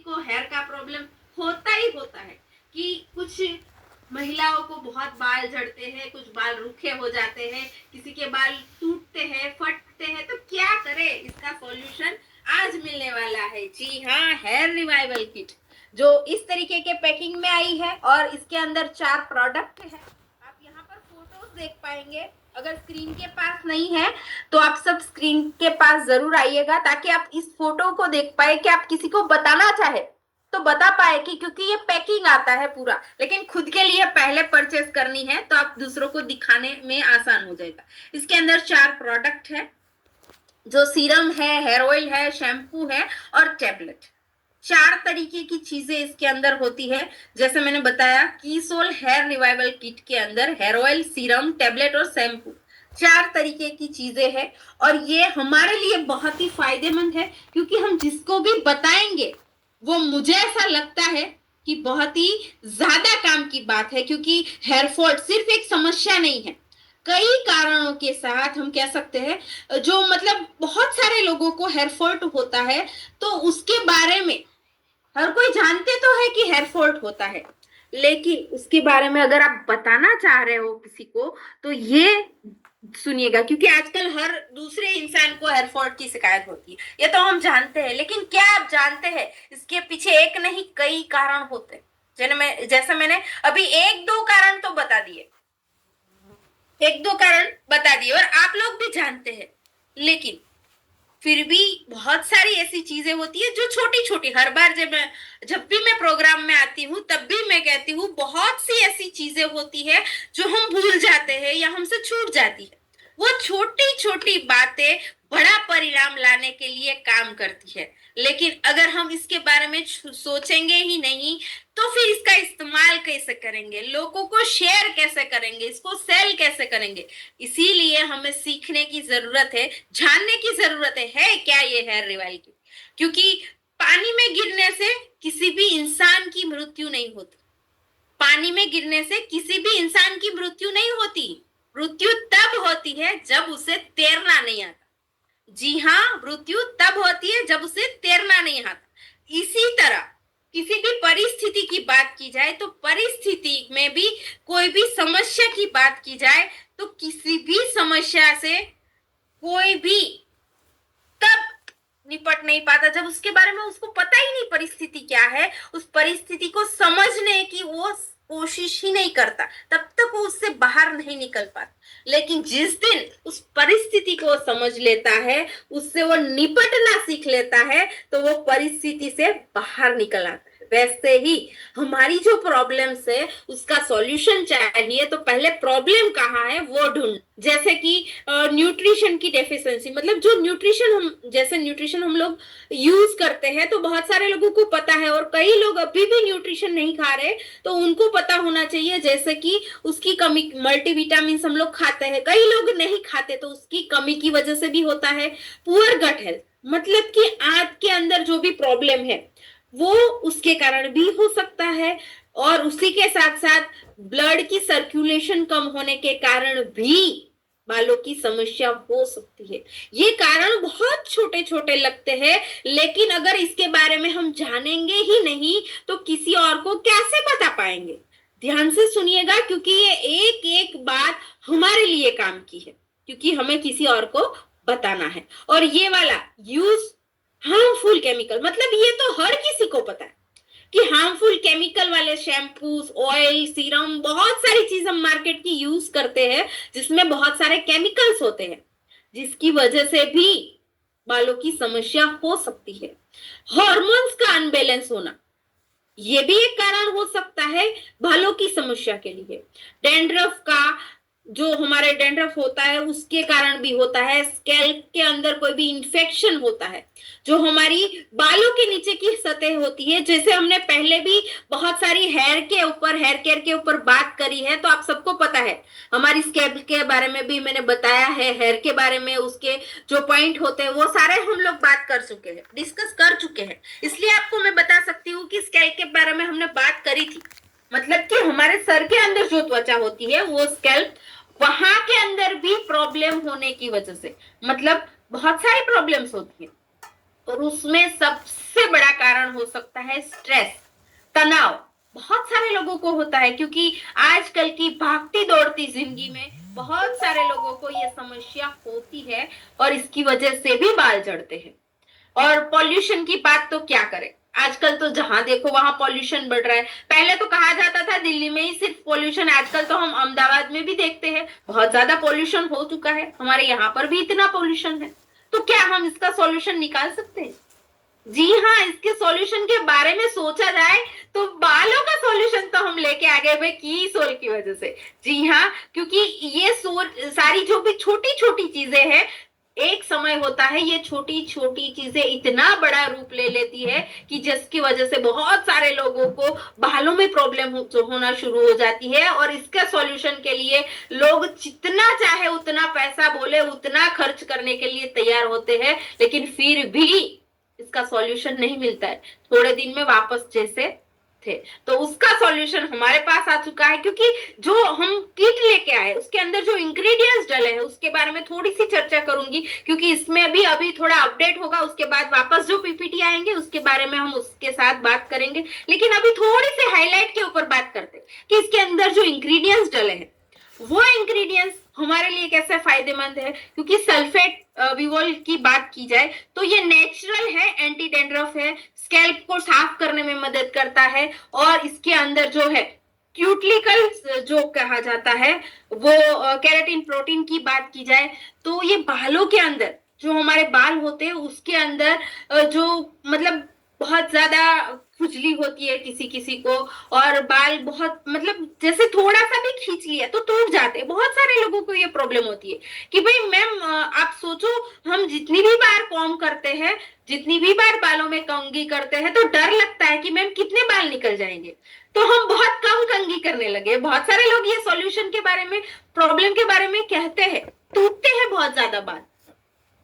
किसी को हेयर का प्रॉब्लम होता ही होता है कि कुछ महिलाओं को बहुत बाल झड़ते हैं, कुछ बाल रूखे हो जाते हैं, किसी के बाल टूटते हैं, फटते हैं, तो क्या करें? इसका सॉल्यूशन आज मिलने वाला है। जी हाँ, हेयर रिवाइवल किट जो इस तरीके के पैकिंग में आई है और इसके अंदर 4 प्रोडक्ट है। आप यहाँ पर फोटोज देख पाएंगे। अगर स्क्रीन के पास नहीं है तो आप सब स्क्रीन के पास जरूर आइएगा ताकि आप इस फोटो को देख पाए कि आप किसी को बताना चाहे तो बता पाए कि क्योंकि ये पैकिंग आता है पूरा, लेकिन खुद के लिए पहले परचेस करनी है तो आप दूसरों को दिखाने में आसान हो जाएगा। इसके अंदर 4 प्रोडक्ट है जो सीरम है, हेयर ऑयल है, शैम्पू है और टैबलेट। 4 तरीके की चीजें इसके अंदर होती है। जैसे मैंने बताया कीसोल हेयर रिवाइवल किट के अंदर हेयर ऑयल, सीरम, टैबलेट और शैम्पू 4 तरीके की चीजें हैं और ये हमारे लिए बहुत ही फायदेमंद है क्योंकि हम जिसको भी बताएंगे वो मुझे ऐसा लगता है कि बहुत ही ज्यादा काम की बात है क्योंकि हेयर फॉल सिर्फ एक समस्या नहीं है, कई कारणों के साथ हम कह सकते हैं जो मतलब बहुत सारे लोगों को हेयर फॉल्ट होता है तो उसके बारे में हर कोई जानते तो है कि हेयर फॉल्ट होता है, लेकिन उसके बारे में अगर आप बताना चाह रहे हो किसी को तो ये सुनिएगा क्योंकि आजकल हर दूसरे इंसान को हेयर फॉल्ट की शिकायत होती है, ये तो हम जानते हैं। लेकिन क्या आप जानते हैं इसके पीछे एक नहीं कई कारण होते हैं। जैसे मैंने अभी 1-2 कारण तो बता दिए, 1-2 कारण बता दिए और आप लोग भी जानते हैं, लेकिन फिर भी बहुत सारी ऐसी चीजें होती है जो छोटी छोटी, हर बार जब भी मैं प्रोग्राम में आती हूँ तब भी मैं कहती हूँ बहुत सी ऐसी चीजें होती है जो हम भूल जाते हैं या हमसे छूट जाती है। वो छोटी छोटी बातें बड़ा परिणाम लाने के लिए काम करती है, लेकिन अगर हम इसके बारे में सोचेंगे ही नहीं तो फिर इसका इस्तेमाल कैसे करेंगे, लोगों को शेयर कैसे करेंगे, इसको सेल कैसे करेंगे? इसीलिए हमें सीखने की जरूरत है, जानने की जरूरत है क्या ये हेयर रिवाइवल की, क्योंकि पानी में गिरने से किसी भी इंसान की मृत्यु नहीं होती। पानी में गिरने से किसी भी इंसान की मृत्यु नहीं होती। मृत्यु तब होती है जब उसे तैरना नहीं आता। जी हाँ, मृत्यु तब होती है जब उसे तैरना नहीं आता। इसी तरह किसी भी परिस्थिति की बात की जाए तो परिस्थिति में भी कोई भी समस्या की बात की जाए तो किसी भी समस्या से कोई भी तब निपट नहीं पाता जब उसके बारे में उसको पता ही नहीं परिस्थिति क्या है, उस परिस्थिति को समझने की वो कोशिश ही नहीं करता, तब तक वो उससे बाहर नहीं निकल पाता। लेकिन जिस दिन उस परिस्थिति को समझ लेता है, उससे वो निपटना सीख लेता है तो वो परिस्थिति से बाहर निकल आता है। वैसे ही हमारी जो प्रॉब्लम्स है उसका सॉल्यूशन चाहिए तो पहले प्रॉब्लम कहाँ है वो ढूंढ। जैसे कि न्यूट्रिशन की डेफिशिएंसी, मतलब जो न्यूट्रिशन हम लोग यूज करते हैं तो बहुत सारे लोगों को पता है और कई लोग अभी भी न्यूट्रिशन नहीं खा रहे, तो उनको पता होना चाहिए जैसे कि उसकी कमी, मल्टीविटामिन हम लोग खाते हैं, कई लोग नहीं खाते तो उसकी कमी की वजह से भी होता है। पुअर गट हेल्थ, मतलब कि आंत के अंदर जो भी प्रॉब्लम है वो उसके कारण भी हो सकता है और उसी के साथ साथ ब्लड की सर्कुलेशन कम होने के कारण भी बालों की समस्या हो सकती है। ये कारण बहुत छोटे छोटे लगते हैं, लेकिन अगर इसके बारे में हम जानेंगे ही नहीं तो किसी और को कैसे बता पाएंगे? ध्यान से सुनिएगा क्योंकि ये एक एक बात हमारे लिए काम की है, क्योंकि हमें किसी और को बताना है। और ये वाला यूज हार्मफुल केमिकल, मतलब ये तो हर किसी को पता है कि हार्मफुल केमिकल वाले शैम्पूस, ऑयल, सीरम, बहुत सारी चीज हम मार्केट की यूज करते हैं जिसमें बहुत सारे केमिकल्स होते हैं, जिसकी वजह से भी बालों की समस्या हो सकती है। हार्मोन्स का अनबैलेंस होना ये भी एक कारण हो सकता है बालों की समस्या के लिए। डैंड्रफ का, जो हमारे डैंड्रफ होता है उसके कारण भी होता है। स्कैल्प के अंदर कोई भी इंफेक्शन होता है, जो हमारी बालों के नीचे की सतह होती है, जैसे हमने पहले भी बहुत सारी हेयर केयर के ऊपर बात करी है, तो आप सबको पता है हमारी स्कैल्प के बारे में भी मैंने बताया है, हेयर के बारे में उसके जो पॉइंट होते हैं वो सारे हम लोग बात कर चुके हैं, डिस्कस कर चुके हैं। इसलिए आपको मैं बता सकती हूँ कि स्कैल्प के बारे में हमने बात करी थी, मतलब कि हमारे सर के अंदर जो त्वचा होती है वो स्कैल्प, वहां के अंदर भी प्रॉब्लम होने की वजह से, मतलब बहुत सारी प्रॉब्लम्स होती है और उसमें सबसे बड़ा कारण हो सकता है स्ट्रेस, तनाव। बहुत सारे लोगों को होता है क्योंकि आजकल की भागती दौड़ती जिंदगी में बहुत सारे लोगों को ये समस्या होती है और इसकी वजह से भी बाल झड़ते हैं। और पॉल्यूशन की बात तो क्या करें, आजकल तो जहां देखो वहां पॉल्यूशन बढ़ रहा है। पहले तो कहा जाता था दिल्ली में ही सिर्फ पॉल्यूशन, आजकल तो हम अहमदाबाद में भी देखते हैं बहुत ज्यादा पॉल्यूशन हो चुका है, हमारे यहाँ पर भी इतना पॉल्यूशन है। तो क्या हम इसका सॉल्यूशन निकाल सकते हैं? जी हाँ, इसके सॉल्यूशन के बारे में सोचा जाए तो बालों का सॉल्यूशन तो हम लेके आ गए भाई की सोल की वजह से। जी हाँ, क्योंकि ये सारी जो भी छोटी छोटी चीजें हैं, एक समय होता है ये छोटी छोटी चीजें इतना बड़ा रूप ले लेती है कि जिसकी वजह से बहुत सारे लोगों को बालों में प्रॉब्लम होना शुरू हो जाती है। और इसका सॉल्यूशन के लिए लोग जितना चाहे उतना पैसा बोले उतना खर्च करने के लिए तैयार होते हैं, लेकिन फिर भी इसका सॉल्यूशन नहीं मिलता है, थोड़े दिन में वापस जैसे थे। तो उसका सॉल्यूशन हमारे पास आ चुका है, क्योंकि जो हम किट लेके आए उसके अंदर जो इंग्रेडिएंट्स डले हैं उसके बारे में थोड़ी सी चर्चा करूंगी, क्योंकि इसमें भी अभी थोड़ा अपडेट होगा। उसके बाद वापस जो पीपीटी आएंगे उसके बारे में हम उसके साथ बात करेंगे, लेकिन अभी थोड़ी सी हाईलाइट के ऊपर बात करते हैं कि इसके अंदर जो इंग्रेडिएंट्स डले हैं वो इंग्रेडिएंट्स हमारे लिए कैसे फायदेमंद है। क्योंकि सल्फेट विवोल की बात की जाए तो ये नेचुरल है, एंटी डेंड्रफ है, स्कैल्प को साफ करने में मदद करता है। और इसके अंदर जो है क्यूटिकल जो कहा जाता है वो केराटिन प्रोटीन की बात की जाए तो ये बालों के अंदर जो हमारे बाल होते हैं उसके अंदर जो मतलब बहुत ज्यादा खुजली होती है किसी किसी को, और बाल बहुत मतलब जैसे थोड़ा सा भी खींच लिया तो टूट जाते हैं। बहुत सारे लोगों को ये प्रॉब्लम होती है कि भाई मैम आप सोचो हम जितनी भी बार कॉम्ब करते हैं, जितनी भी बार बालों में कंघी करते हैं तो डर लगता है कि मैम कितने बाल निकल जाएंगे, तो हम बहुत कम कंघी करने लगे। बहुत सारे लोग ये सॉल्यूशन के बारे में, प्रॉब्लम के बारे में कहते हैं, टूटते हैं बहुत ज्यादा बाल।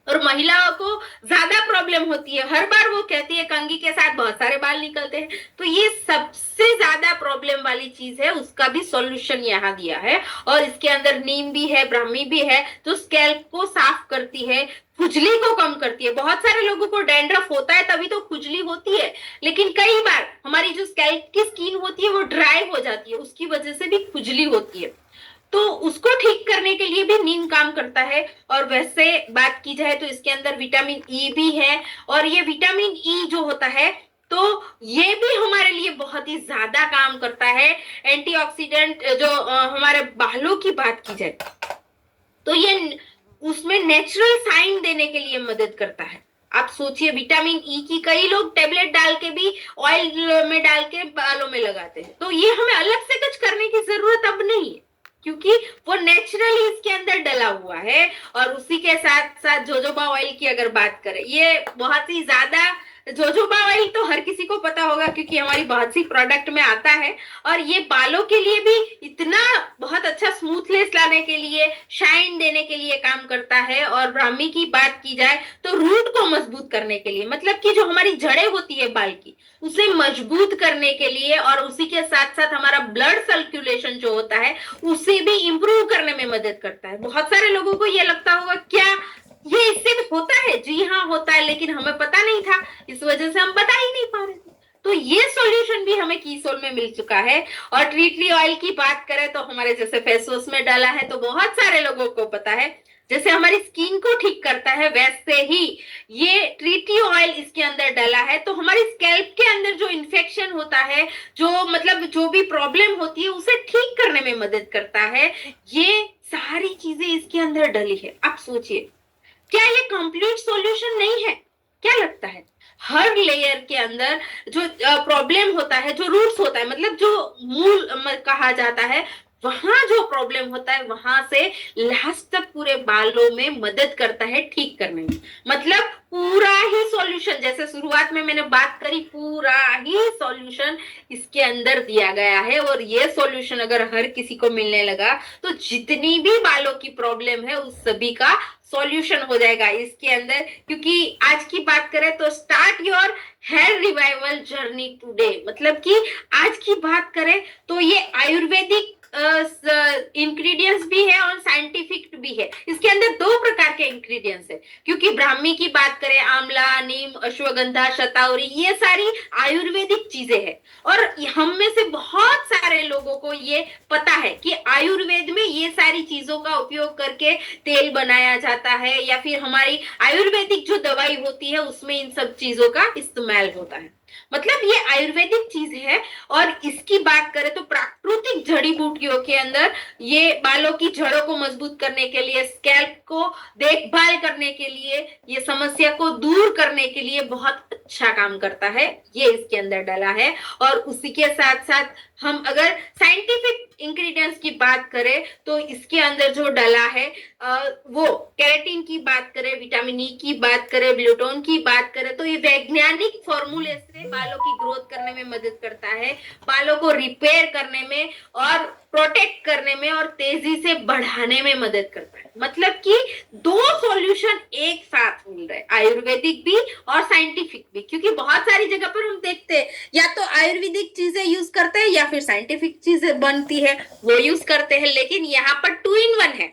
और महिलाओं को ज्यादा प्रॉब्लम होती है, हर बार वो कहती है कंघी के साथ बहुत सारे बाल निकलते हैं। तो ये सबसे ज्यादा प्रॉब्लम वाली चीज है, उसका भी सॉल्यूशन यहाँ दिया है। और इसके अंदर नीम भी है, ब्राह्मी भी है, जो स्कैल्प को साफ करती है, खुजली को कम करती है। बहुत सारे लोगों को डैंड्रफ होता है तभी तो खुजली होती है, लेकिन कई बार हमारी जो स्कैल्प की स्किन होती है वो ड्राई हो जाती है, उसकी वजह से भी खुजली होती है। तो उसको ठीक करने के लिए भी नीम काम करता है। और वैसे बात की जाए तो इसके अंदर विटामिन ई भी है, और ये विटामिन ई जो होता है तो ये भी हमारे लिए बहुत ही ज्यादा काम करता है। एंटीऑक्सीडेंट जो हमारे बालों की बात की जाए तो ये उसमें नेचुरल साइन देने के लिए मदद करता है। आप सोचिए विटामिन ई की कई लोग टेबलेट डाल के भी ऑयल में डाल के बालों में लगाते हैं, तो ये हमें अलग से कुछ करने की जरूरत अब नहीं है, क्योंकि वो नेचुरली इसके अंदर डला हुआ है। और उसी के साथ साथ जोजोबा ऑयल की अगर बात करें, ये बहुत ही ज्यादा, जोजोबा ऑयल तो हर किसी को पता होगा क्योंकि हमारी बहुत सी प्रोडक्ट में आता है। और ये बालों के लिए भी इतना बहुत अच्छा स्मूथनेस लाने के लिए, शाइन देने के लिए काम करता है। और ब्राह्मी की बात की जाए तो रूट को मजबूत करने के लिए, मतलब कि जो हमारी जड़ें होती है बाल की उसे मजबूत करने के लिए, और उसी के साथ साथ हमारा ब्लड सर्कुलेशन जो होता है उसे भी इंप्रूव करने में मदद करता है। बहुत सारे लोगों को ये लगता होगा क्या ये इससे होता है? जी हाँ होता है, लेकिन हमें पता नहीं था, इस वजह से हम बता ही नहीं पा रहे थे। तो ये सॉल्यूशन भी हमें कीसोल में मिल चुका है। और ट्रीटली ऑयल की बात करें तो हमारे जैसे फेस वॉश में डाला है तो बहुत सारे लोगों को पता है, जैसे हमारी स्किन को ठीक करता है वैसे ही ये ट्रीटी ऑयल इसके अंदर डाला है तो हमारी स्कैल्प के अंदर जो इन्फेक्शन होता है, जो मतलब जो भी प्रॉब्लम होती है उसे ठीक करने में मदद करता है। ये सारी चीजें इसके अंदर डली है। आप सोचिए क्या ये कंप्लीट सॉल्यूशन नहीं है? क्या लगता है? हर लेयर के अंदर जो प्रॉब्लम होता है, जो रूट्स होता है, मतलब जो मूल कहा जाता है, वहां जो प्रॉब्लम होता है वहां से लास्ट तक पूरे बालों में मदद करता है ठीक करने में। मतलब पूरा ही सॉल्यूशन, जैसे शुरुआत में मैंने बात करी, पूरा ही सॉल्यूशन इसके अंदर दिया गया है। और ये सॉल्यूशन अगर हर किसी को मिलने लगा तो जितनी भी बालों की प्रॉब्लम है उस सभी का सॉल्यूशन हो जाएगा इसके अंदर। क्योंकि आज की बात करें तो start your hair revival journey today, मतलब कि आज की बात करें तो ये आयुर्वेदिक इंग्रेडिएंट्स भी है और साइंटिफिक भी है। इसके अंदर दो प्रकार के इंग्रेडिएंट्स है, क्योंकि ब्राह्मी की बात करें, आंवला, नीम, अश्वगंधा, शतावरी, ये सारी आयुर्वेदिक चीजें हैं। और हम में से बहुत सारे लोगों को ये पता है कि आयुर्वेद में ये सारी चीजों का उपयोग करके तेल बनाया जाता है, या फिर हमारी आयुर्वेदिक जो दवाई होती है उसमें इन सब चीजों का इस्तेमाल होता है। मतलब ये आयुर्वेदिक चीज है। और इसकी बात करें तो प्राकृतिक जड़ी बूटियों के अंदर ये बालों की जड़ों को मजबूत करने के लिए, स्कैल्प को देखभाल करने के लिए, ये समस्या को दूर करने के लिए बहुत अच्छा काम करता है, ये इसके अंदर डला है। और उसी के साथ साथ हम अगर साइंटिफिक इंग्रेडिएंट्स की बात करें तो इसके अंदर जो डला है वो कैरेटिन की बात करें, विटामिन ई की बात करें, ब्लूटोन की बात करें, तो ये वैज्ञानिक फॉर्मूले से बालों की ग्रोथ करने में मदद करता है, बालों को रिपेयर करने में और प्रोटेक्ट करने में और तेजी से बढ़ाने में मदद करता है। मतलब कि दो सॉल्यूशन एक साथ मिल रहे हैं, आयुर्वेदिक भी और साइंटिफिक भी। क्योंकि बहुत सारी जगह पर हम देखते हैं या तो आयुर्वेदिक चीजें यूज करते हैं या फिर साइंटिफिक चीजें बनती है वो यूज करते हैं, लेकिन यहाँ पर 2 in 1 है,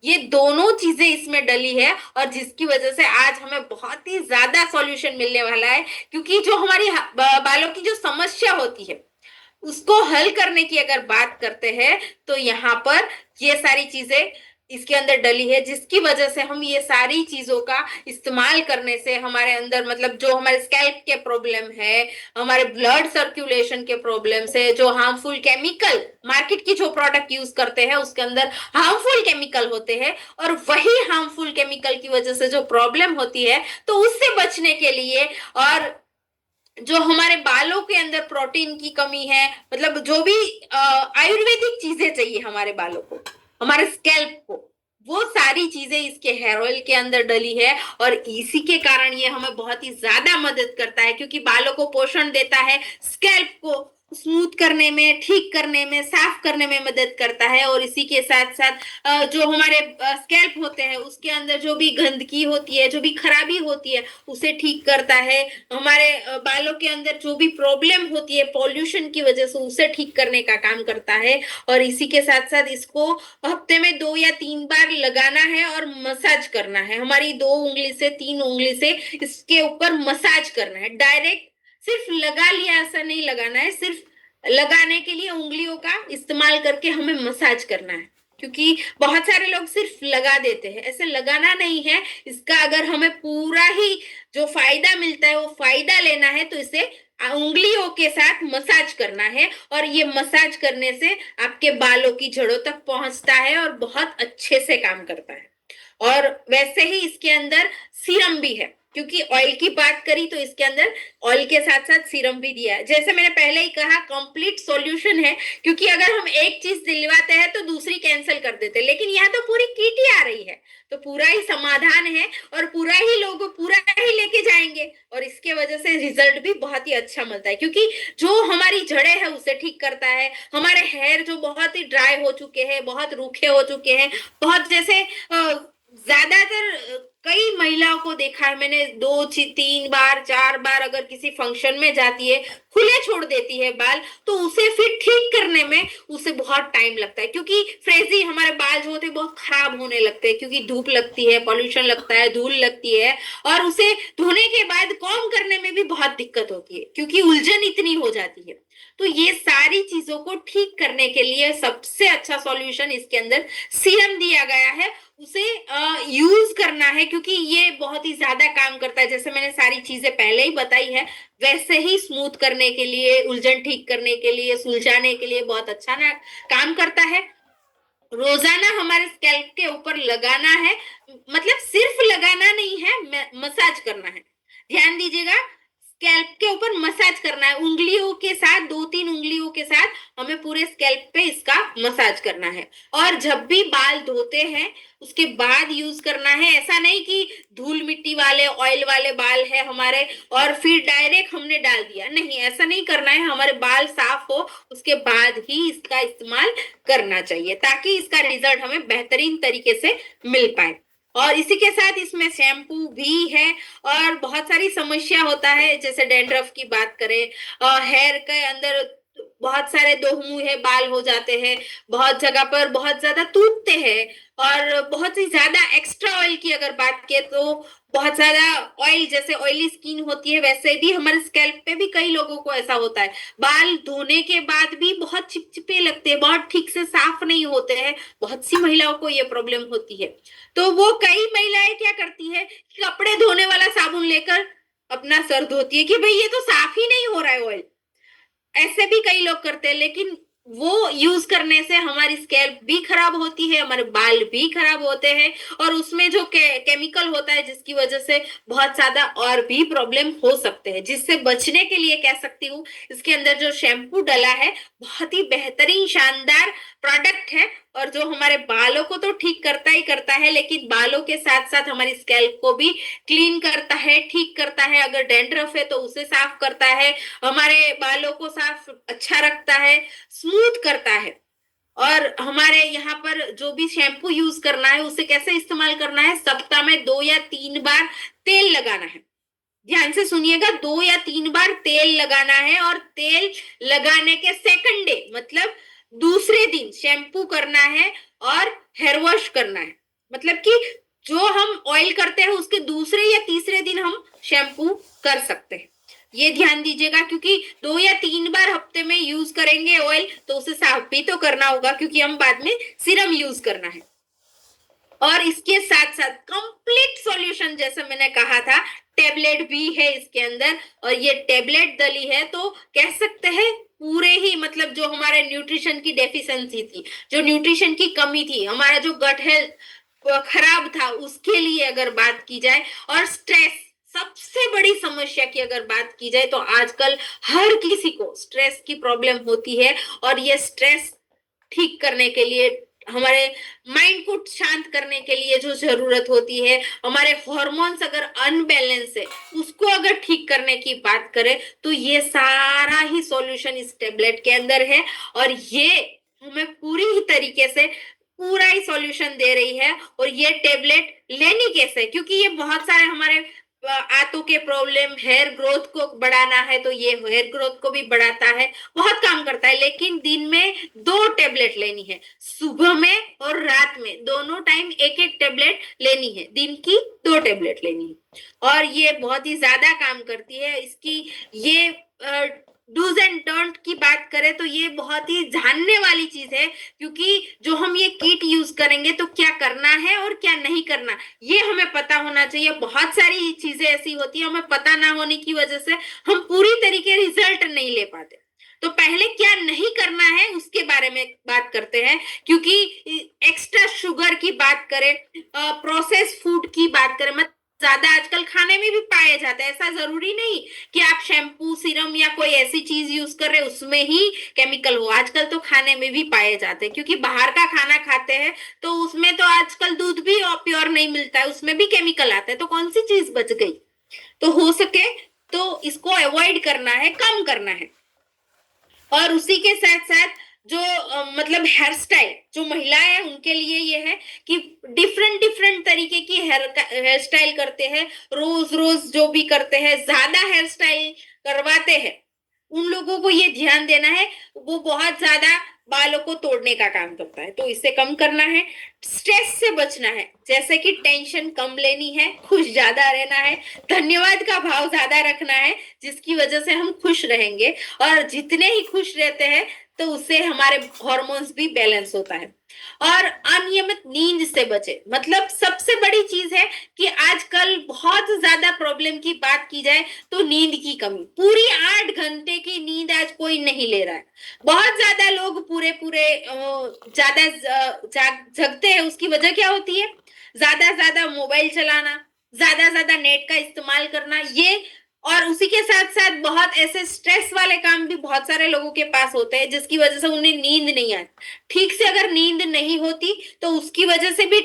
ये दोनों चीजें इसमें डली है। और जिसकी वजह से आज हमें बहुत ही ज्यादा सॉल्यूशन मिलने वाला है। क्योंकि जो हमारी बालों की जो समस्या होती है उसको हल करने की अगर बात करते हैं तो यहाँ पर ये सारी चीजें इसके अंदर डली है, जिसकी वजह से हम ये सारी चीजों का इस्तेमाल करने से हमारे अंदर, मतलब जो हमारे स्कैल्प के प्रॉब्लम है, हमारे ब्लड सर्कुलेशन के प्रॉब्लम से, जो हार्मफुल केमिकल मार्केट की जो प्रोडक्ट यूज करते हैं उसके अंदर हार्मफुल केमिकल होते हैं, और वही हार्मफुल केमिकल की वजह से जो प्रॉब्लम होती है तो उससे बचने के लिए, और जो हमारे बालों के अंदर प्रोटीन की कमी है, मतलब जो भी आयुर्वेदिक चीजें चाहिए हमारे बालों को, हमारे स्कैल्प को, वो सारी चीजें इसके हेयर ऑयल के अंदर डली है। और इसी के कारण ये हमें बहुत ही ज्यादा मदद करता है, क्योंकि बालों को पोषण देता है, स्कैल्प को स्मूथ करने में, ठीक करने में, साफ करने में मदद करता है। और इसी के साथ साथ जो हमारे स्कैल्प होते हैं उसके अंदर जो भी गंदगी होती है, जो भी खराबी होती है उसे ठीक करता है। हमारे बालों के अंदर जो भी प्रॉब्लम होती है पॉल्यूशन की वजह से उसे ठीक करने का काम करता है। और इसी के साथ साथ इसको हफ्ते में 2 या 3 बार लगाना है और मसाज करना है, हमारी 2 उंगली से 3 उंगली से इसके ऊपर मसाज करना है। डायरेक्ट सिर्फ लगा लिया ऐसा नहीं लगाना है, सिर्फ लगाने के लिए उंगलियों का इस्तेमाल करके हमें मसाज करना है। क्योंकि बहुत सारे लोग सिर्फ लगा देते हैं, ऐसे लगाना नहीं है। इसका अगर हमें पूरा ही जो फायदा मिलता है वो फायदा लेना है तो इसे उंगलियों के साथ मसाज करना है। और ये मसाज करने से आपके बालों की जड़ों तक पहुंचता है और बहुत अच्छे से काम करता है। और वैसे ही इसके अंदर सीरम भी है, क्योंकि ऑयल की बात करी तो इसके अंदर ऑयल के साथ साथ सीरम भी दिया है। जैसे मैंने पहले ही कहा, कंप्लीट सॉल्यूशन है। क्योंकि अगर हम एक चीज दिलवाते हैं तो दूसरी कैंसिल कर देते हैं, लेकिन यहाँ तो पूरी किट ही आ रही है, तो पूरा ही समाधान है और पूरा ही लोग पूरा ही लेके जाएंगे। और इसके वजह से रिजल्ट भी बहुत ही अच्छा मिलता है, क्योंकि जो हमारी जड़ें है उसे ठीक करता है। हमारे हेयर जो बहुत ही ड्राई हो चुके हैं, बहुत रूखे हो चुके हैं, बहुत जैसे ज्यादातर कई महिलाओं को देखा है मैंने, 2 3 बार 4 बार अगर किसी फंक्शन में जाती है, खुले छोड़ देती है बाल, तो उसे फिर ठीक करने में उसे बहुत टाइम लगता है। क्योंकि फ्रेजी हमारे बाल जो होते हैं बहुत खराब होने लगते हैं, क्योंकि धूप लगती है, पॉल्यूशन लगता है, धूल लगती है, और उसे धोने के बाद कॉम्ब करने में भी बहुत दिक्कत होती है, क्योंकि उलझन इतनी हो जाती है। तो ये सारी चीजों को ठीक करने के लिए सबसे अच्छा सॉल्यूशन इसके अंदर सीरम दिया गया है, उसे यूज करना है। क्योंकि ये बहुत ही ज्यादा काम करता है, जैसे मैंने सारी चीजें पहले ही बताई है, वैसे ही स्मूथ करने के लिए, उलझन ठीक करने के लिए, सुलझाने के लिए बहुत अच्छा ना काम करता है। रोजाना हमारे स्कैल्प के ऊपर लगाना है, मतलब सिर्फ लगाना नहीं है, मसाज करना है। ध्यान दीजिएगा, स्कैल्प के ऊपर मसाज करना है, उंगलियों के साथ, 2 3 उंगलियों के साथ हमें पूरे स्कैल्प पे इसका मसाज करना है। और जब भी बाल धोते हैं उसके बाद यूज करना है। ऐसा नहीं कि धूल मिट्टी वाले ऑयल वाले बाल है हमारे और फिर डायरेक्ट हमने डाल दिया, नहीं, ऐसा नहीं करना है। हमारे बाल साफ हो उसके बाद ही इसका इस्तेमाल करना चाहिए, ताकि इसका रिजल्ट हमें बेहतरीन तरीके से मिल पाए। और इसी के साथ इसमें शैम्पू भी है। और बहुत सारी समस्या होता है, जैसे डैंड्रफ की बात करें, हेयर के अंदर बहुत सारे दोमुहे बाल हो जाते हैं, बहुत जगह पर बहुत ज्यादा टूटते हैं, और बहुत ही ज्यादा एक्स्ट्रा ऑयल की अगर बात किए तो बहुत ज्यादा ऑयल, जैसे ऑयली स्किन होती है वैसे भी हमारे स्कैल्प पे भी कई लोगों को ऐसा होता है। बाल धोने के बाद भी बहुत चिपचिपे लगते हैं, बहुत ठीक से साफ नहीं होते हैं, बहुत सी महिलाओं को ये प्रॉब्लम होती है। तो वो कई महिलाएं क्या करती है, कपड़े धोने वाला साबुन लेकर अपना सर धोती है कि भाई ये तो साफ ही नहीं हो रहा है ऑयल। ऐसे भी कई लोग करते हैं, लेकिन वो यूज करने से हमारी स्कैल्प भी खराब होती है, हमारे बाल भी खराब होते हैं, और उसमें जो केमिकल होता है जिसकी वजह से बहुत ज्यादा और भी प्रॉब्लम हो सकते हैं। जिससे बचने के लिए कह सकती हूँ, इसके अंदर जो शैम्पू डला है बहुत ही बेहतरीन शानदार प्रोडक्ट है, और जो हमारे बालों को तो ठीक करता ही करता है, लेकिन बालों के साथ साथ हमारी स्कैल्प को भी क्लीन करता है, ठीक करता है। अगर डैंड्रफ है तो उसे साफ करता है, हमारे बालों को साफ अच्छा रखता है, स्मूथ करता है। और हमारे यहाँ पर जो भी शैम्पू यूज करना है उसे कैसे इस्तेमाल करना है, सप्ताह में 2 या 3 बार तेल लगाना है। ध्यान से सुनिएगा, 2 या 3 बार तेल लगाना है, और तेल लगाने के सेकंड डे मतलब दूसरे दिन शैम्पू करना है और हेयर वॉश करना है। मतलब कि जो हम ऑयल करते हैं उसके दूसरे या तीसरे दिन हम शैम्पू कर सकते हैं। ये ध्यान दीजिएगा, क्योंकि 2 या 3 बार हफ्ते में यूज करेंगे ऑयल तो उसे साफ भी तो करना होगा, क्योंकि हम बाद में सीरम यूज करना है। और इसके साथ साथ कंप्लीट सॉल्यूशन, जैसे मैंने कहा था, टेबलेट भी है इसके अंदर, और ये टेबलेट दली है तो कह सकते हैं पूरे ही, मतलब जो हमारे न्यूट्रिशन की डेफिशिएंसी थी, जो न्यूट्रिशन की कमी थी, हमारा जो गट हेल्थ खराब था, उसके लिए अगर बात की जाए, और स्ट्रेस सबसे बड़ी समस्या की अगर बात की जाए तो आजकल हर किसी को स्ट्रेस की प्रॉब्लम होती है। और ये स्ट्रेस ठीक करने के लिए, हमारे माइंड को शांत करने के लिए जो जरूरत होती है, हमारे हॉर्मोन्स अगर अनबैलेंस है उसको अगर ठीक करने की बात करें तो ये सारा ही सॉल्यूशन इस टेबलेट के अंदर है। और ये हमें पूरी ही तरीके से पूरा ही सॉल्यूशन दे रही है। और ये टेबलेट लेनी कैसे, क्योंकि ये बहुत सारे हमारे आंतों के प्रॉब्लम, हेयर ग्रोथ को बढ़ाना है तो ये हेयर ग्रोथ को भी बढ़ाता है, बहुत काम करता है। लेकिन दिन में 2 टेबलेट लेनी है, सुबह में और रात में, दोनों टाइम एक एक टेबलेट लेनी है, दिन की 2 टेबलेट लेनी है। और ये बहुत ही ज्यादा काम करती है। इसकी ये डूज एंड डोंट की बात करें तो ये बहुत ही जानने वाली चीज है, क्योंकि जो हम ये किट यूज करेंगे तो क्या करना है और क्या नहीं करना ये हमें पता होना चाहिए। बहुत सारी चीजें ऐसी होती है हमें पता ना होने की वजह से हम पूरी तरीके रिजल्ट नहीं ले पाते। तो पहले क्या नहीं करना है उसके बारे में बात करते हैं, क्योंकि एक्स्ट्रा शुगर की बात करें, प्रोसेस फूड की बात करें, मतलब ज्यादा आजकल खाने में भी पाए जाते हैं। ऐसा जरूरी नहीं कि आप शैम्पू, सीरम या कोई ऐसी चीज यूज कर रहे उसमें ही केमिकल हो, आजकल तो खाने में भी पाए जाते हैं। क्योंकि बाहर का खाना खाते हैं तो उसमें तो आजकल दूध भी प्योर नहीं मिलता है, उसमें भी केमिकल आते हैं, तो कौन सी चीज बच गई। तो हो सके तो इसको अवॉइड करना है, कम करना है। और उसी के साथ साथ जो मतलब हेयर स्टाइल जो महिलाएं हैं उनके लिए ये है कि डिफरेंट डिफरेंट तरीके की हेयर स्टाइल करते हैं, रोज रोज जो भी करते हैं, ज्यादा हेयर स्टाइल करवाते हैं, उन लोगों को ये ध्यान देना है, वो बहुत ज्यादा बालों को तोड़ने का काम करता है, तो इसे कम करना है। स्ट्रेस से बचना है, जैसे कि टेंशन कम लेनी है, खुश ज्यादा रहना है, धन्यवाद का भाव ज्यादा रखना है, जिसकी वजह से हम खुश रहेंगे। और जितने ही खुश रहते हैं तो उससे हमारे हॉर्मोन्स भी बैलेंस होता है। और अनियमित नींद से बचे, मतलब सबसे बड़ी चीज है कि आजकल बहुत ज्यादा प्रॉब्लम की बात की जाए तो नींद की कमी, पूरी 8 घंटे की नींद आज कोई नहीं ले रहा है। बहुत ज्यादा लोग पूरे पूरे ज्यादा जगते हैं, उसकी वजह क्या होती है, ज्यादा मोबाइल चलाना, ज्यादा नेट का इस्तेमाल करना, ये। और उसी के साथ साथ बहुत ऐसे स्ट्रेस वाले काम भी बहुत सारे लोगों के पास होते हैं जिसकी वजह से उन्हें नींद नहीं आती ठीक से। अगर नींद नहीं होती तो उसकी वजह से भी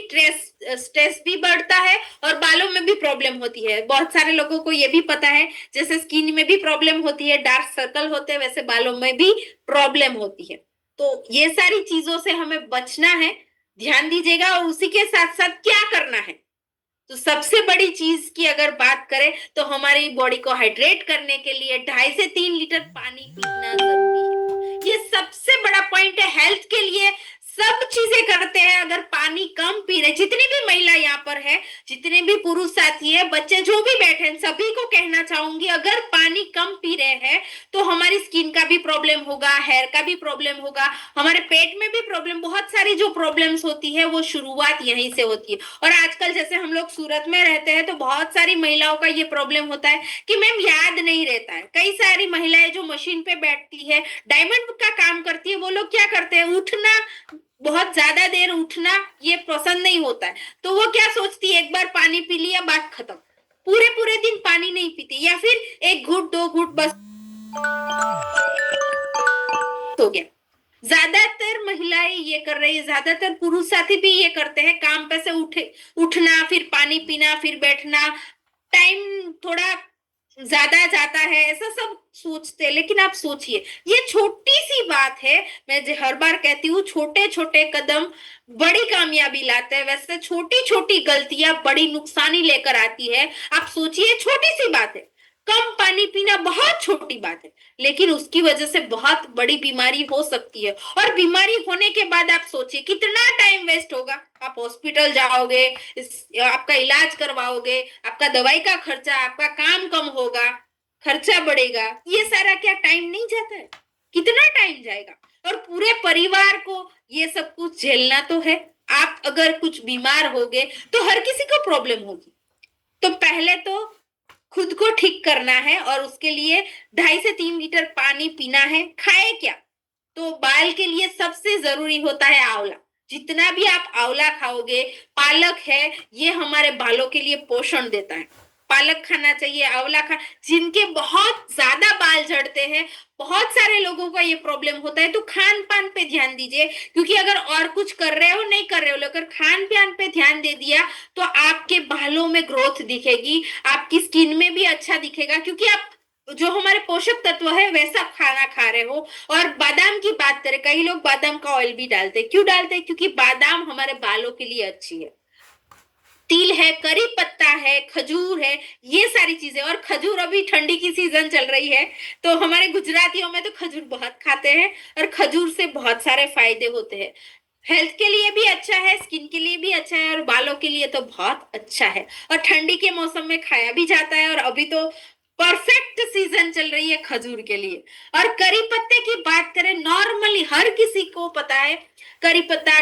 स्ट्रेस भी बढ़ता है और बालों में भी प्रॉब्लम होती है। बहुत सारे लोगों को ये भी पता है, जैसे स्किन में भी प्रॉब्लम होती है, डार्क सर्कल होते हैं, वैसे बालों में भी प्रॉब्लम होती है। तो ये सारी चीजों से हमें बचना है, ध्यान दीजिएगा। और उसी के साथ साथ क्या करना है, तो सबसे बड़ी चीज की अगर बात करें तो हमारी बॉडी को हाइड्रेट करने के लिए 2.5 से 3 लीटर पानी पीना जरूरी है। सबसे बड़ा पॉइंट है हेल्थ के लिए सब चीजें करते हैं, अगर पानी कम पी रहे, जितनी भी महिला यहाँ पर है, जितने भी पुरुष साथी है, बच्चे जो भी बैठे हैं, सभी को कहना चाहूंगी अगर पानी कम पी रहे हैं तो हमारी स्किन का भी प्रॉब्लम होगा, हेयर का भी प्रॉब्लम होगा, हमारे पेट में भी प्रॉब्लम, बहुत सारी जो प्रॉब्लम्स होती है वो शुरुआत यहीं से होती है। और आजकल जैसे हम लोग सूरत में रहते हैं तो बहुत सारी महिलाओं का ये प्रॉब्लम होता है कि मैम याद नहीं रहता है। कई सारी महिलाएं जो मशीन पे बैठती है, डायमंड का काम करती है, वो लोग क्या करते हैं, उठना, बहुत ज्यादा देर उठना ये पसंद नहीं होता है, तो वो क्या सोचती है, एक बार पानी पी लिया बात खत्म, पूरे पूरे दिन पानी नहीं पीती, या फिर एक घूट दो घूट बस हो गया। ज्यादातर महिलाएं ये कर रही है, ज्यादातर पुरुष साथी भी ये करते हैं, काम पे से उठना, फिर पानी पीना, फिर बैठना, टाइम थोड़ा ज्यादा जाता है, ऐसा सब सोचते हैं। लेकिन आप सोचिए, ये छोटी सी बात है, मैं हर बार कहती हूँ छोटे छोटे कदम बड़ी कामयाबी लाते हैं, वैसे छोटी छोटी गलतियां बड़ी नुकसानी लेकर आती है। आप सोचिए, छोटी सी बात है, कम पानी पीना बहुत छोटी बात है, लेकिन उसकी वजह से बहुत बड़ी बीमारी हो सकती है। और बीमारी होने के बाद आप सोचिए कितना टाइम वेस्ट होगा, आप हॉस्पिटल जाओगे, आपका इलाज करवाओगे, आपका दवाई का खर्चा, आपका काम कम होगा, खर्चा बढ़ेगा, ये सारा क्या टाइम नहीं जाता है, कितना टाइम जाएगा। और पूरे परिवार को ये सब कुछ झेलना तो है। आप अगर कुछ बीमार होगे तो हर किसी को प्रॉब्लम होगी, तो पहले तो खुद को ठीक करना है, और उसके लिए 2.5 से 3 लीटर पानी पीना है। खाए क्या, तो बाल के लिए सबसे जरूरी होता है आंवला, जितना भी आप आंवला खाओगे, पालक है, ये हमारे बालों के लिए पोषण देता है, पालक खाना चाहिए, आंवला खा। जिनके बहुत ज्यादा बाल झड़ते हैं, बहुत सारे लोगों का ये प्रॉब्लम होता है, तो खान पान पे ध्यान दीजिए, क्योंकि अगर और कुछ कर रहे हो नहीं कर रहे हो, अगर खान पान पे ध्यान दे दिया तो आपके बालों में ग्रोथ दिखेगी, आपकी स्किन में भी अच्छा दिखेगा, क्योंकि आप जो हमारे पोषक तत्व है वैसा खाना खा रहे हो। और बादाम की बात करें, कई लोग बादाम का ऑयल भी डालते हैं, क्यों डालते हैं, क्योंकि बादाम हमारे बालों के लिए अच्छी है। तिल है, करी पत्ता है, खजूर है, ये सारी चीजें। और खजूर, अभी ठंडी की सीजन चल रही है, तो हमारे गुजरातियों में तो खजूर बहुत खाते हैं, और खजूर से बहुत सारे फायदे होते हैं, हेल्थ के लिए भी अच्छा है, स्किन के लिए भी अच्छा है, और बालों के लिए तो बहुत अच्छा है, और ठंडी के मौसम में खाया भी जाता है, और अभी तो परफेक्ट सीजन चल रही है खजूर के लिए। और करी पत्ते की बात करें, नॉर्मली हर किसी को पता है करी पत्ता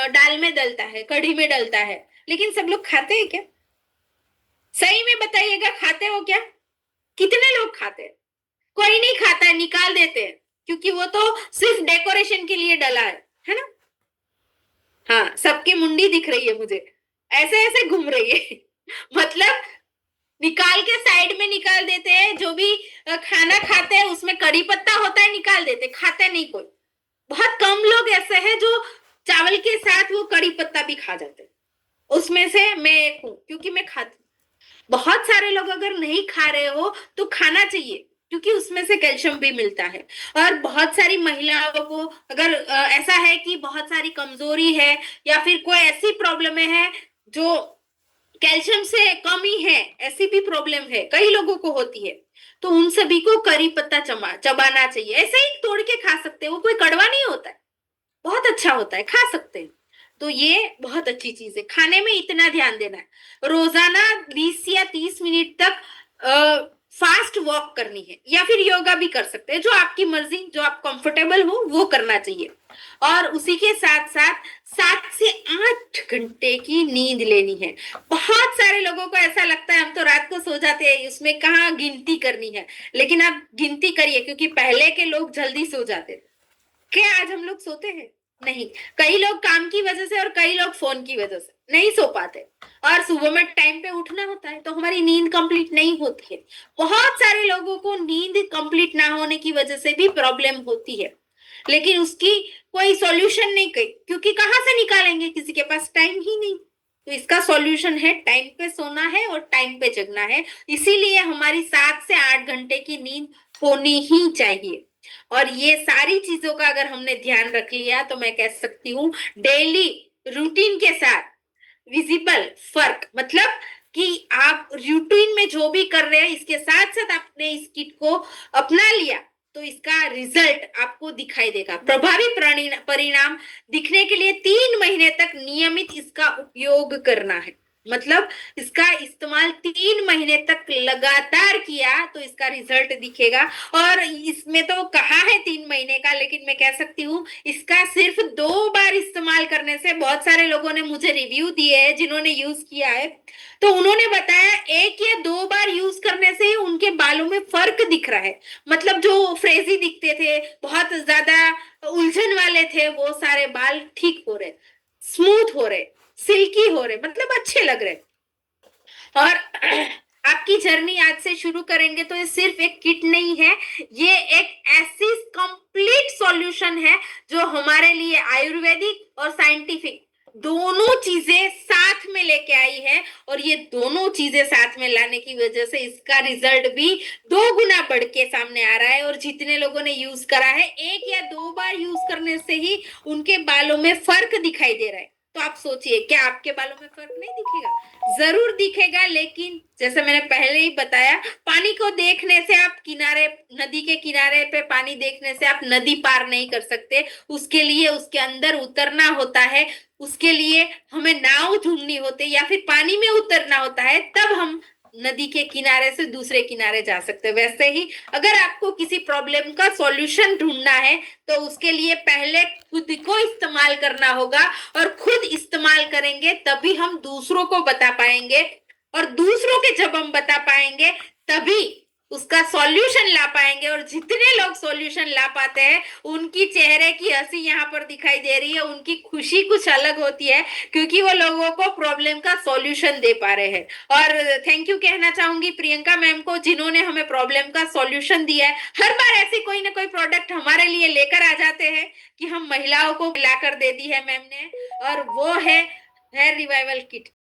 दाल में डलता है, कढ़ी में डलता है, लेकिन सब लोग खाते हैं क्या, सही में बताइएगा, खाते हो क्या, कितने लोग खाते हैं, कोई नहीं खाता है, निकाल देते हैं, क्योंकि वो तो सिर्फ डेकोरेशन के लिए डला है ना। हाँ, सबकी मुंडी दिख रही है मुझे, ऐसे ऐसे घूम रही है मतलब निकाल के साइड में निकाल देते हैं, जो भी खाना खाते हैं उसमें कड़ी पत्ता होता है, निकाल देते, खाते नहीं कोई। बहुत कम लोग ऐसे हैं जो चावल के साथ वो कड़ी पत्ता भी खा जाते हैं, उसमें से मैं एक हूँ, क्योंकि मैं खाती। बहुत सारे लोग अगर नहीं खा रहे हो तो खाना चाहिए, क्योंकि उसमें से कैल्शियम भी मिलता है। और बहुत सारी महिलाओं को अगर ऐसा है कि बहुत सारी कमजोरी है, या फिर कोई ऐसी प्रॉब्लम है जो कैल्शियम से कमी है, ऐसी भी प्रॉब्लम है, कई लोगों को होती है, तो उन सभी को करी पत्ता चबाना चाहिए, ऐसे ही तोड़ के खा सकते हैं, वो कोई कड़वा नहीं होता है, बहुत अच्छा होता है, खा सकते हैं। तो ये बहुत अच्छी चीज है, खाने में इतना ध्यान देना है, रोजाना 20 या 30 मिनट तक फास्ट वॉक करनी है, या फिर योगा भी कर सकते हैं, जो आपकी मर्जी, जो आप कंफर्टेबल हो वो करना चाहिए। और उसी के साथ साथ 7 से 8 घंटे की नींद लेनी है। बहुत सारे लोगों को ऐसा लगता है हम तो रात को सो जाते हैं, इसमें कहाँ गिनती करनी है, लेकिन आप गिनती करिए, क्योंकि पहले के लोग जल्दी सो जाते थे, क्या आज हम लोग सोते हैं, नहीं, कई लोग काम की वजह से और कई लोग फोन की वजह से नहीं सो पाते, और सुबह में टाइम पे उठना होता है, तो हमारी नींद कंप्लीट नहीं होती है। बहुत सारे लोगों को नींद कंप्लीट ना होने की वजह से भी प्रॉब्लम होती है, लेकिन उसकी कोई सॉल्यूशन नहीं, कही, क्योंकि कहाँ से निकालेंगे, किसी के पास टाइम ही नहीं। तो इसका सॉल्यूशन है टाइम पे सोना है और टाइम पे जगना है, इसीलिए हमारी 7 से 8 घंटे की नींद होनी ही चाहिए। और ये सारी चीजों का अगर हमने ध्यान रख लिया तो मैं कह सकती हूँ डेली रूटीन के साथ विजिबल फर्क, मतलब कि आप रूटीन में जो भी कर रहे हैं इसके साथ साथ आपने इस किट को अपना लिया तो इसका रिजल्ट आपको दिखाई देगा। प्रभावी परिणाम दिखने के लिए 3 महीने तक नियमित इसका उपयोग करना है। मतलब इसका इस्तेमाल 3 महीने तक लगातार किया तो इसका रिजल्ट दिखेगा। और इसमें तो कहा है 3 महीने का, लेकिन मैं कह सकती हूँ इसका सिर्फ 2 बार इस्तेमाल करने से, बहुत सारे लोगों ने मुझे रिव्यू दिए हैं जिन्होंने यूज किया है, तो उन्होंने बताया 1 या 2 बार यूज करने से ही उनके बालों में फर्क दिख रहा है। मतलब जो फ्रेजी दिखते थे, बहुत ज्यादा उलझन वाले थे, वो सारे बाल ठीक हो रहे, स्मूथ हो रहे, सिल्की हो रहे, मतलब अच्छे लग रहे। और आपकी जर्नी आज से शुरू करेंगे तो ये सिर्फ एक किट नहीं है, ये एक ऐसी कंप्लीट सॉल्यूशन है जो हमारे लिए आयुर्वेदिक और साइंटिफिक दोनों चीजें साथ में लेके आई है। और ये दोनों चीजें साथ में लाने की वजह से इसका रिजल्ट भी 2 गुना बढ़ के सामने आ रहा है। और जितने लोगों ने यूज करा है, 1 या 2 बार यूज करने से ही उनके बालों में फर्क दिखाई दे रहा है। तो आप सोचिए, क्या आपके बालों में फर्क नहीं दिखेगा? जरूर दिखेगा, लेकिन जैसे मैंने पहले ही बताया, पानी को देखने से आप किनारे, नदी के किनारे पे पानी देखने से आप नदी पार नहीं कर सकते। उसके लिए उसके अंदर उतरना होता है, उसके लिए हमें नाव ढूंढनी होती है या फिर पानी में उतरना होता है, तब हम नदी के किनारे से दूसरे किनारे जा सकते हैं। वैसे ही अगर आपको किसी प्रॉब्लम का सॉल्यूशन ढूंढना है तो उसके लिए पहले खुद को इस्तेमाल करना होगा, और खुद इस्तेमाल करेंगे तभी हम दूसरों को बता पाएंगे, और दूसरों के जब हम बता पाएंगे तभी उसका सॉल्यूशन ला पाएंगे। और जितने लोग सॉल्यूशन ला पाते हैं उनकी चेहरे की हंसी यहाँ पर दिखाई दे रही है, उनकी खुशी कुछ अलग होती है, क्योंकि वो लोगों को प्रॉब्लम का सॉल्यूशन दे पा रहे हैं। और थैंक यू कहना चाहूंगी प्रियंका मैम को, जिन्होंने हमें प्रॉब्लम का सॉल्यूशन दिया है। हर बार ऐसी कोई ना कोई प्रोडक्ट हमारे लिए लेकर आ जाते हैं कि हम महिलाओं को लाकर दे दी है मैम ने, और वो है हेयर रिवाइवल किट।